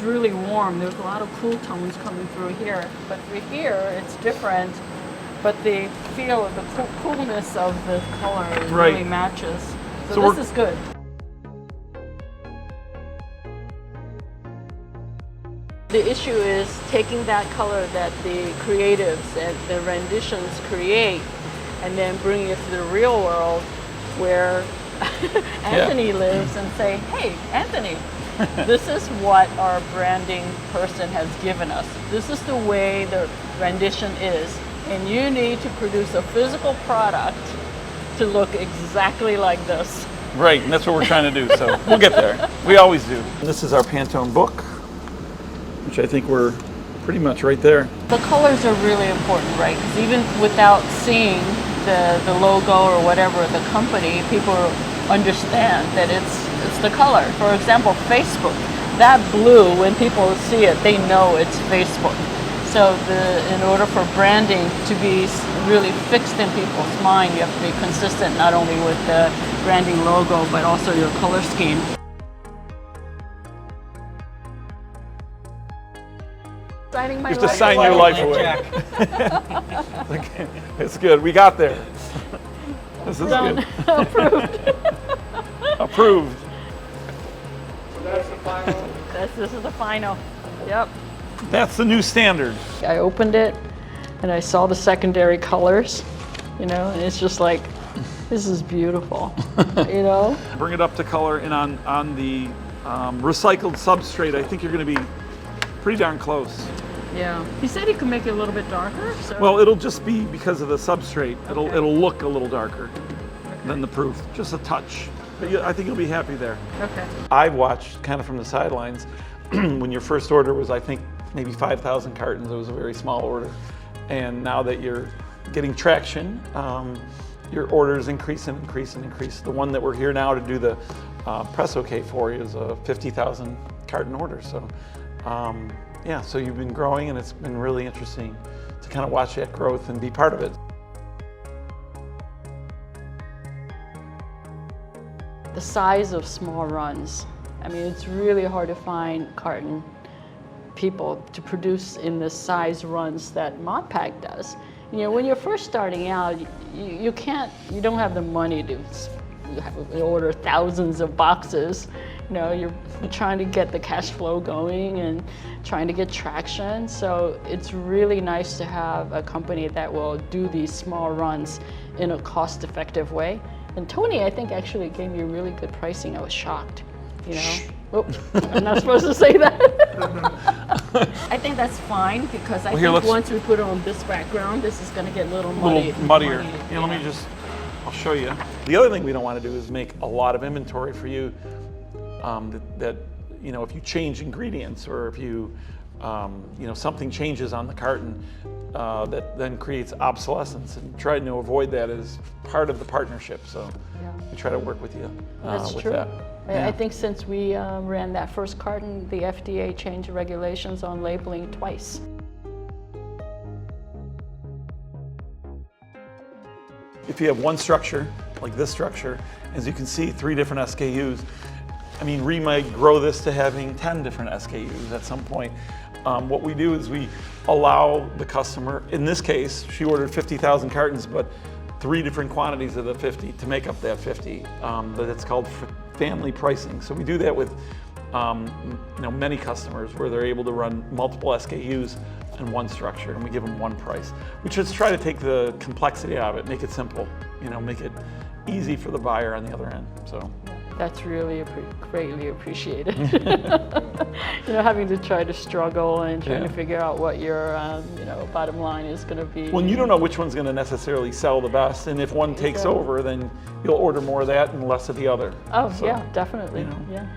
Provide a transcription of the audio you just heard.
really warm. There's a lot of cool tones coming through here. But for here, it's different. But the feel of the coolness of the color really matches. So this is good. The issue is taking that color that the creatives and the renditions create and then bringing it to the real world where Anthony lives and say, hey, Anthony, this is what our branding person has given us. This is the way the rendition is. And you need to produce a physical product to look exactly like this. Right, and that's what we're trying to do, so we'll get there. We always do. This is our Pantone book, which I think we're pretty much right there. The colors are really important, right? Because even without seeing the logo or whatever, the company, people understand that it's the color. For example, Facebook, that blue, when people see it, they know it's Facebook. So in order for branding to be really fixed in people's mind, you have to be consistent not only with the branding logo, but also your color scheme. Signing my you have to sign your life away. Okay. It's good. We got there. This is done. Good. Approved. Approved. So that's the final? This is the final. Yep. That's the new standard. I opened it and I saw the secondary colors, and it's just like, this is beautiful, Bring it up to color, and on the recycled substrate, I think you're going to be pretty darn close. Yeah. He said he could make it a little bit darker. So. Well, it'll just be because of the substrate. It'll look a little darker than the proof, just a touch. But I think you'll be happy there. Okay. I watched kind of from the sidelines when your first order was, I think, maybe 5,000 cartons. It was a very small order. And now that you're getting traction, your orders increase and increase and increase. The one that we're here now to do the press okay for is a 50,000 carton order. So yeah, so you've been growing, and it's been really interesting to kind of watch that growth and be part of it. The size of small runs. I mean, it's really hard to find carton people to produce in the size runs that MOD-PAC does. When you're first starting out, you don't have the money to order thousands of boxes. You're trying to get the cash flow going and trying to get traction. So it's really nice to have a company that will do these small runs in a cost-effective way. And Tony, I think, actually gave me really good pricing. I was shocked. Oh, I'm not supposed to say that. I think that's fine, because I think once we put it on this background, this is going to get a little muddier. Yeah, let me I'll show you. The other thing we don't want to do is make a lot of inventory for you that if you change ingredients, or if you something changes on the carton, that then creates obsolescence, and trying to avoid that as part of the partnership. So we try to work with you with that. Yeah. I think since we ran that first carton, the FDA changed regulations on labeling twice. If you have one structure, like this structure, as you can see, 3 different SKUs, I mean, we might grow this to having 10 different SKUs at some point. What we do is we allow the customer, in this case, she ordered 50,000 cartons, but 3 different quantities of the 50 to make up that 50. But it's called family pricing. So we do that with many customers, where they're able to run multiple SKUs in one structure, and we give them one price. We just try to take the complexity out of it, make it simple, make it easy for the buyer on the other end. So that's really greatly appreciated. Having to try to struggle and trying to figure out what your bottom line is going to be. Well, you don't know which one's going to necessarily sell the best, and if one takes over, then you'll order more of that and less of the other. Oh, so, yeah, definitely. Yeah.